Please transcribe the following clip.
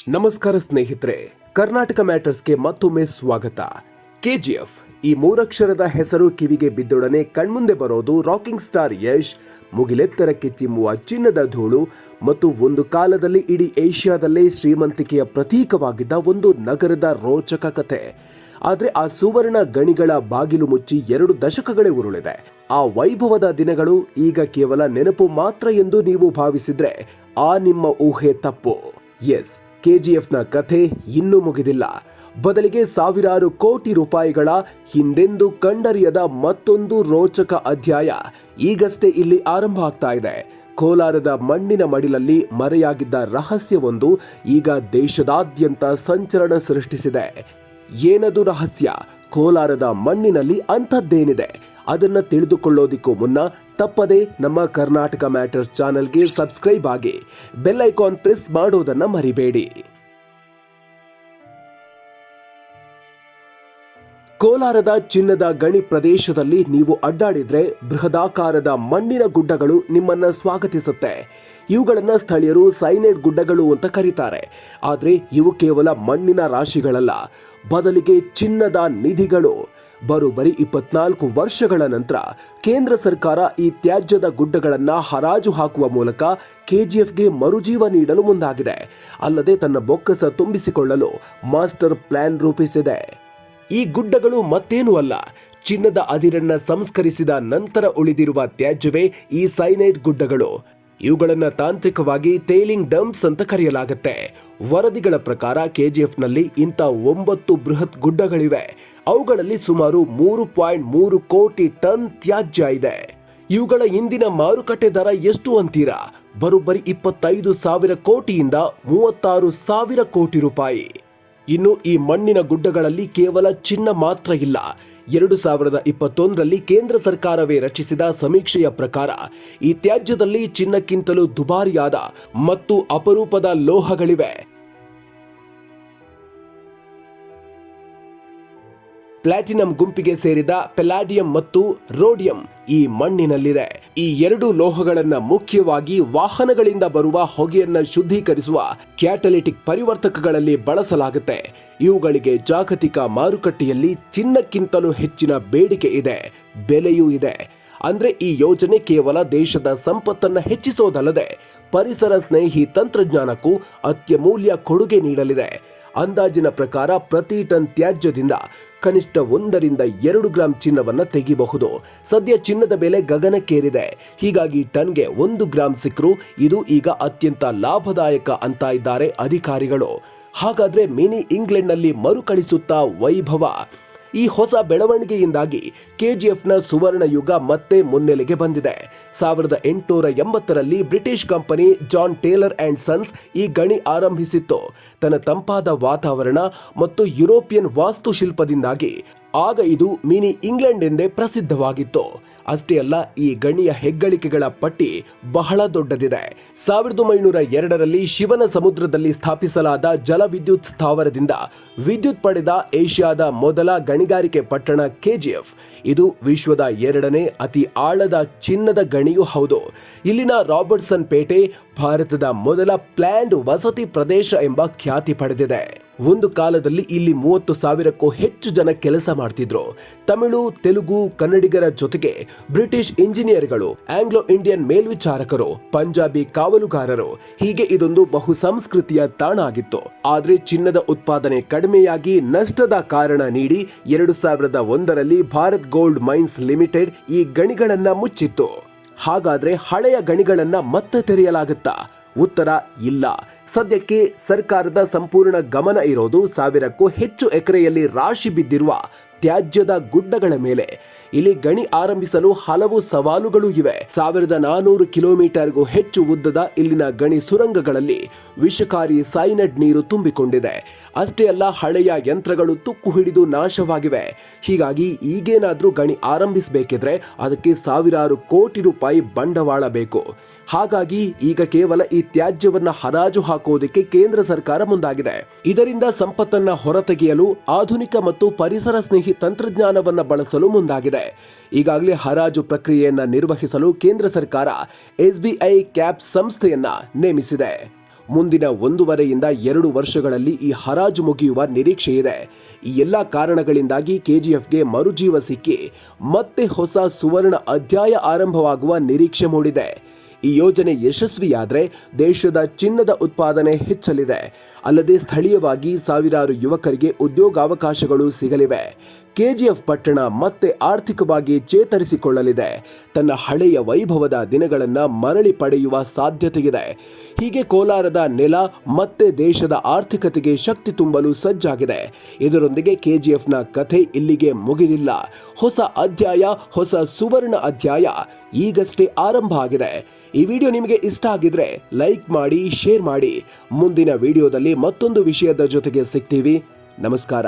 ನಮಸ್ಕಾರ ಸ್ನೇಹಿತರೆ, ಕರ್ನಾಟಕ ಮ್ಯಾಟರ್ಸ್ಗೆ ಮತ್ತೊಮ್ಮೆ ಸ್ವಾಗತ. ಕೆಜಿಎಫ್ ಈ ಮೂರಕ್ಷರದ ಹೆಸರು ಕಿವಿಗೆ ಬಿದ್ದೊಡನೆ ಕಣ್ಮುಂದೆ ಬರೋದು ರಾಕಿಂಗ್ ಸ್ಟಾರ್ ಯಶ್ ಮುಗಿಲೆತ್ತರಕ್ಕೆ ಚಿಮ್ಮುವ ಚಿನ್ನದ ಧೂಳು ಮತ್ತು ಒಂದು ಕಾಲದಲ್ಲಿ ಇಡೀ ಏಷ್ಯಾದಲ್ಲೇ ಶ್ರೀಮಂತಿಕೆಯ ಪ್ರತೀಕವಾಗಿದ್ದ ಒಂದು ನಗರದ ರೋಚಕ ಕಥೆ. ಆದರೆ ಆ ಸುವರ್ಣ ಗಣಿಗಳ ಬಾಗಿಲು ಮುಚ್ಚಿ 2 ದಶಕಗಳೇ ಉರುಳಿದೆ. ಆ ವೈಭವದ ದಿನಗಳು ಈಗ ಕೇವಲ ನೆನಪು ಮಾತ್ರ ಎಂದು ನೀವು ಭಾವಿಸಿದ್ರೆ ಆ ನಿಮ್ಮ ಊಹೆ ತಪ್ಪು. ಎಸ್, ಕೆಜಿಎಫ್ನ ಕಥೆ ಇನ್ನೂ ಮುಗಿದಿಲ್ಲ. ಬದಲಿಗೆ ಸಾವಿರಾರು ಕೋಟಿ ರೂಪಾಯಿಗಳ ಹಿಂದೆಂದೂ ಕಂಡರಿಯದ ಮತ್ತೊಂದು ರೋಚಕ ಅಧ್ಯಾಯ ಈಗಷ್ಟೇ ಇಲ್ಲಿ ಆರಂಭ ಆಗ್ತಾ ಇದೆ. ಕೋಲಾರದ ಮಣ್ಣಿನ ಮಡಿಲಲ್ಲಿ ಮರೆಯಾಗಿದ್ದ ರಹಸ್ಯವೊಂದು ಈಗ ದೇಶದಾದ್ಯಂತ ಸಂಚಲನ ಸೃಷ್ಟಿಸಿದೆ. ಏನದು ರಹಸ್ಯ? ಕೋಲಾರದ ಮಣ್ಣಿನಲ್ಲಿ ಅಂಥದ್ದೇನಿದೆ? ಅದನ್ನ ತಿಳಿದುಕೊಳ್ಳೋದಿಕ್ಕೂ ಮುನ್ನ ತಪ್ಪದೆ ನಮ್ಮ ಕರ್ನಾಟಕ ಮ್ಯಾಟರ್ಸ್ ಚಾನೆಲ್ಗೆ ಸಬ್ಸ್ಕ್ರೈಬ್ ಆಗಿ ಬೆಲ್ ಐಕಾನ್ ಪ್ರೆಸ್ ಮಾಡೋದನ್ನ ಮರಿಬೇಡಿ. ಕೋಲಾರದ ಚಿನ್ನದ ಗಣಿ ಪ್ರದೇಶದಲ್ಲಿ ನೀವು ಅಡ್ಡಾಡಿದ್ರೆ ಬೃಹದಾಕಾರದ ಮಣ್ಣಿನ ಗುಡ್ಡಗಳು ನಿಮ್ಮನ್ನ ಸ್ವಾಗತಿಸುತ್ತೆ. ಇವುಗಳನ್ನ ಸ್ಥಳೀಯರು ಸೈನೈಡ್ ಗುಡ್ಡಗಳು ಅಂತ ಕರೀತಾರೆ. ಆದರೆ ಇವು ಕೇವಲ ಮಣ್ಣಿನ ರಾಶಿಗಳಲ್ಲ, ಬದಲಿಗೆ ಚಿನ್ನದ ನಿಧಿಗಳು. ಬರೋಬ್ಬರಿ 24 ವರ್ಷಗಳ ನಂತರ ಕೇಂದ್ರ ಸರ್ಕಾರ ಈ ತ್ಯಾಜ್ಯದ ಗುಡ್ಡಗಳನ್ನ ಹರಾಜು ಹಾಕುವ ಮೂಲಕ ಕೆಜಿಎಫ್ಗೆ ಮರುಜೀವ ನೀಡಲು ಮುಂದಾಗಿದೆ. ಅಲ್ಲದೆ ತನ್ನ ಬೊಕ್ಕಸ ತುಂಬಿಸಿಕೊಳ್ಳಲು ಮಾಸ್ಟರ್ ಪ್ಲಾನ್ ರೂಪಿಸಿದೆ. ಈ ಗುಡ್ಡಗಳು ಮತ್ತೇನೂ ಅಲ್ಲ, ಚಿನ್ನದ ಅದಿರನ್ನ ಸಂಸ್ಕರಿಸಿದ ನಂತರ ಉಳಿದಿರುವ ತ್ಯಾಜ್ಯವೇ ಈ ಸೈನೈಡ್ ಗುಡ್ಡಗಳು. ಇವುಗಳನ್ನು ತಾಂತ್ರಿಕವಾಗಿ ಟೇಲಿಂಗ್ ಡಂಪ್ಸ್ ಅಂತ ಕರೆಯಲಾಗುತ್ತೆ. ವರದಿಗಳ ಪ್ರಕಾರ ಕೆಜಿಎಫ್ನಲ್ಲಿ ಇಂಥ 9 ಬೃಹತ್ ಗುಡ್ಡಗಳಿವೆ. ಅವುಗಳಲ್ಲಿ ಸುಮಾರು 3.3 ಕೋಟಿ ಟನ್ ತ್ಯಾಜ್ಯ ಇದೆ. ಇವುಗಳ ಇಂದಿನ ಮಾರುಕಟ್ಟೆ ದರ ಎಷ್ಟು ಅಂತೀರಾ? ಬರೋಬ್ಬರಿ 25,000 ಕೋಟಿಯಿಂದ 36,000 ಕೋಟಿ ರೂಪಾಯಿ. ಇನ್ನು ಈ ಮಣ್ಣಿನ ಗುಡ್ಡಗಳಲ್ಲಿ ಕೇವಲ ಚಿನ್ನ ಮಾತ್ರ ಇಲ್ಲ. 2021ರಲ್ಲಿ ಕೇಂದ್ರ ಸರ್ಕಾರವೇ ರಚಿಸಿದ ಸಮೀಕ್ಷೆಯ ಪ್ರಕಾರ ಈ ತ್ಯಾಜ್ಯದಲ್ಲಿ ಚಿನ್ನಕ್ಕಿಂತಲೂ ದುಬಾರಿಯಾದ ಮತ್ತು ಅಪರೂಪದ ಲೋಹಗಳಿವೆ. ಪ್ಲಾಟಿನಂ ಗುಂಪಿಗೆ ಸೇರಿದ ಪೆಲಾಡಿಯಂ ಮತ್ತು ರೋಡಿಯಂ ಈ ಮಣ್ಣಿನಲ್ಲಿದೆ. ಈ 2 ಲೋಹಗಳನ್ನ ಮುಖ್ಯವಾಗಿ ವಾಹನಗಳಿಂದ ಬರುವ ಹೊಗೆಯನ್ನ ಶುದ್ಧೀಕರಿಸುವ ಕ್ಯಾಟಲಿಟಿಕ್ ಪರಿವರ್ತಕಗಳಲ್ಲಿ ಬಳಸಲಾಗುತ್ತೆ. ಇವುಗಳಿಗೆ ಜಾಗತಿಕ ಮಾರುಕಟ್ಟೆಯಲ್ಲಿ ಚಿನ್ನಕ್ಕಿಂತಲೂ ಹೆಚ್ಚಿನ ಬೇಡಿಕೆ ಇದೆ, ಬೆಲೆಯೂ ಇದೆ. ಅಂದ್ರೆ ಈ ಯೋಜನೆ ಕೇವಲ ದೇಶದ ಸಂಪತ್ತನ್ನ ಹೆಚ್ಚಿಸೋದಲ್ಲದೆ ಪರಿಸರ ಸ್ನೇಹಿ ತಂತ್ರಜ್ಞಾನಕ್ಕೂ ಅತ್ಯಮೂಲ್ಯ ಕೊಡುಗೆ ನೀಡಲಿದೆ. ಅಂದಾಜಿನ ಪ್ರಕಾರ ಪ್ರತಿ ಟನ್ ತ್ಯಾಜ್ಯದಿಂದ ಕನಿಷ್ಠ 1 ರಿಂದ 2 ಗ್ರಾಂ ಚಿನ್ನವನ್ನ ತೆಗಿಬಹುದು. ಸದ್ಯ ಚಿನ್ನದ ಬೆಲೆ ಗಗನಕ್ಕೇರಿದೆ. ಹೀಗಾಗಿ ಟನ್ಗೆ 1 ಗ್ರಾಂ ಸಿಕ್ಕರೂ ಇದು ಈಗ ಅತ್ಯಂತ ಲಾಭದಾಯಕ ಅಂತ ಇದ್ದಾರೆ ಅಧಿಕಾರಿಗಳು. ಹಾಗಾದ್ರೆ ಮಿನಿ ಇಂಗ್ಲೆಂಡ್ನಲ್ಲಿ ಮರುಕಳಿಸುತ್ತಾ ವೈಭವ. ಈ ಹೊಸ ಬೆಳವಣಿಗೆಯಿಂದಾಗಿ ಕೆಜಿಎಫ್ನ ಸುವರ್ಣ ಯುಗ ಮತ್ತೆ ಮುನ್ನೆಲೆಗೆ ಬಂದಿದೆ. 1880ರಲ್ಲಿ British company John Taylor and Sons ಈ ಗಣಿ ಆರಂಭಿಸಿತ್ತು. ತನ್ನ ತಂಪಾದ ವಾತಾವರಣ ಮತ್ತು ಯುರೋಪಿಯನ್ ವಾಸ್ತುಶಿಲ್ಪದಿಂದಾಗಿ ಆಗ ಇದು ಮಿನಿ ಇಂಗ್ಲೆಂಡ್ ಎಂದೇ ಪ್ರಸಿದ್ಧವಾಗಿತ್ತು. ಅಷ್ಟೇ ಅಲ್ಲ, ಈ ಗಣಿಯ ಹೆಗ್ಗಳಿಕೆಗಳ ಪಟ್ಟಿ ಬಹಳ ದೊಡ್ಡದಿದೆ. 1902ರಲ್ಲಿ ಶಿವನ ಸಮುದ್ರದಲ್ಲಿ ಸ್ಥಾಪಿಸಲಾದ ಜಲವಿದ್ಯುತ್ ಸ್ಥಾವರದಿಂದ ವಿದ್ಯುತ್ ಪಡೆದ ಏಷ್ಯಾದ ಮೊದಲ ಗಣಿಗಾರಿಕೆ ಪಟ್ಟಣ ಕೆಜಿಎಫ್. ಇದು ವಿಶ್ವದ 2ನೇ ಅತಿ ಆಳದ ಚಿನ್ನದ ಗಣಿಯೂ ಹೌದು. ಇಲ್ಲಿನ ರಾಬರ್ಟ್ಸನ್ ಪೇಟೆ ಭಾರತದ ಮೊದಲ ಪ್ಲಾನ್ಡ್ ವಸತಿ ಪ್ರದೇಶ ಎಂಬ ಖ್ಯಾತಿ ಪಡೆದಿದೆ. ಒಂದು ಕಾಲದಲ್ಲಿ ಇಲ್ಲಿ 30,000ಕ್ಕೂ ಹೆಚ್ಚು ಜನ ಕೆಲಸ ಮಾಡ್ತಿದ್ರು. ತಮಿಳು, ತೆಲುಗು, ಕನ್ನಡಿಗರ ಜೊತೆಗೆ ಬ್ರಿಟಿಷ್ ಇಂಜಿನಿಯರ್ಗಳು, ಆಂಗ್ಲೋ ಇಂಡಿಯನ್ ಮೇಲ್ವಿಚಾರಕರು, ಪಂಜಾಬಿ ಕಾವಲುಗಾರರು, ಹೀಗೆ ಇದೊಂದು ಬಹು ಸಂಸ್ಕೃತಿಯ ತಾಣ ಆಗಿತ್ತು. ಆದ್ರೆ ಚಿನ್ನದ ಉತ್ಪಾದನೆ ಕಡಿಮೆಯಾಗಿ ನಷ್ಟದ ಕಾರಣ ನೀಡಿ 2001ರಲ್ಲಿ ಭಾರತ್ ಗೋಲ್ಡ್ ಮೈನ್ಸ್ ಲಿಮಿಟೆಡ್ ಈ ಗಣಿಗಳನ್ನ ಮುಚ್ಚಿತ್ತು. ಹಾಗಾದ್ರೆ ಹಳೆಯ ಗಣಿಗಳನ್ನ ಮತ್ತೆ ತೆರೆಯಲಾಗುತ್ತಾ? ಉತ್ತರ ಇಲ್ಲ. ಸದ್ಯಕ್ಕೆ ಸರ್ಕಾರದ ಸಂಪೂರ್ಣ ಗಮನ ಇರೋದು 1000ಕ್ಕೂ ಹೆಚ್ಚು ಎಕರೆಯಲ್ಲಿ ರಾಶಿ ಬಿದ್ದಿರುವ ತ್ಯಾಜ್ಯದ ಗುಡ್ಡಗಳ ಮೇಲೆ. ಇಲ್ಲಿ ಗಣಿ ಆರಂಭಿಸಲು ಹಲವು ಸವಾಲುಗಳು ಇವೆ. 1400 ಕಿಲೋಮೀಟರ್ಗೂ ಹೆಚ್ಚು ಉದ್ದದ ಇಲ್ಲಿನ ಗಣಿ ಸುರಂಗಗಳಲ್ಲಿ ವಿಷಕಾರಿ ಸೈನೈಡ್ ನೀರು ತುಂಬಿಕೊಂಡಿದೆ. ಅಷ್ಟೇ ಅಲ್ಲ, ಹಳೆಯ ಯಂತ್ರಗಳು ತುಕ್ಕು ಹಿಡಿದು ನಾಶವಾಗಿವೆ. ಹೀಗಾಗಿ ಈಗೇನಾದ್ರೂ ಗಣಿ ಆರಂಭಿಸಬೇಕಿದ್ರೆ ಅದಕ್ಕೆ ಸಾವಿರಾರು ಕೋಟಿ ರೂಪಾಯಿ ಬಂಡವಾಳ ಬೇಕು. ಹಾಗಾಗಿ ಈಗ ಕೇವಲ ಈ ತ್ಯಾಜ್ಯವನ್ನ ಹರಾಜು ಹಾಕುವುದಕ್ಕೆ ಕೇಂದ್ರ ಸರ್ಕಾರ ಮುಂದಾಗಿದೆ. ಇದರಿಂದ ಸಂಪತ್ತನ್ನ ಹೊರತೆಗೆಯಲು ಆಧುನಿಕ ಮತ್ತು ಪರಿಸರ ಸ್ನೇಹಿ ತಂತ್ರಜ್ಞಾನವನ್ನ ಬಳಸಲು ಮುಂದಾಗಿದೆ. ಈಗಾಗಲೇ ಹರಾಜು ಪ್ರಕ್ರಿಯೆಯನ್ನ ನಿರ್ವಹಿಸಲು ಕೇಂದ್ರ ಸರ್ಕಾರ ಎಸ್ಬಿಐ ಕ್ಯಾಪ್ ಸಂಸ್ಥೆಯನ್ನ ನೇಮಿಸಿದೆ. ಮುಂದಿನ 1.5 ರಿಂದ 2 ವರ್ಷಗಳಲ್ಲಿ ಈ ಹರಾಜು ಮುಗಿಯುವ ನಿರೀಕ್ಷೆ ಇದೆ. ಈ ಎಲ್ಲ ಕಾರಣಗಳಿಂದಾಗಿ ಕೆಜಿಎಫ್ಗೆ ಮರುಜೀವ ಸಿಕ್ಕಿ ಮತ್ತೆ ಹೊಸ ಸುವರ್ಣ ಅಧ್ಯಾಯ ಆರಂಭವಾಗುವ ನಿರೀಕ್ಷೆ ಮೂಡಿದೆ. ಈ ಯೋಜನೆ ಯಶಸ್ವಿಯಾದರೆ ದೇಶದ ಚಿನ್ನದ ಉತ್ಪಾದನೆ ಹೆಚ್ಚಲಿದೆ. ಅಲ್ಲದೆ ಸ್ಥಳೀಯವಾಗಿ ಸಾವಿರಾರು ಯುವಕರಿಗೆ ಉದ್ಯೋಗಾವಕಾಶಗಳು ಸಿಗಲಿವೆ. ಕೆಜಿಎಫ್ ಪಟ್ಟಣ ಮತ್ತೆ ಆರ್ಥಿಕವಾಗಿ ಚೇತರಿಸಿಕೊಳ್ಳಲಿದೆ. ತನ್ನ ಹಳೆಯ ವೈಭವದ ದಿನಗಳನ್ನು ಮರಳಿ ಪಡೆಯುವ ಸಾಧ್ಯತೆಯಿದೆ. ಹೀಗೆ ಕೋಲಾರದ ನೆಲ ಮತ್ತೆ ದೇಶದ ಆರ್ಥಿಕತೆಗೆ ಶಕ್ತಿ ತುಂಬಲು ಸಜ್ಜಾಗಿದೆ. ಇದರೊಂದಿಗೆ ಕೆಜಿಎಫ್ನ ಕಥೆ ಇಲ್ಲಿಗೆ ಮುಗಿದಿಲ್ಲ. ಹೊಸ ಅಧ್ಯಾಯ, ಹೊಸ ಸುವರ್ಣ ಅಧ್ಯಾಯ ಈಗಷ್ಟೇ ಆರಂಭ ಆಗಿದೆ. ಈ ವಿಡಿಯೋ ನಿಮಗೆ ಇಷ್ಟ ಆಗಿದ್ರೆ ಲೈಕ್ ಮಾಡಿ, ಶೇರ್ ಮಾಡಿ. ಮುಂದಿನ ವಿಡಿಯೋದಲ್ಲಿ ಮತ್ತೊಂದು ವಿಷಯದ ಜೊತೆಗೆ ಸಿಗ್ತೀವಿ. ನಮಸ್ಕಾರ.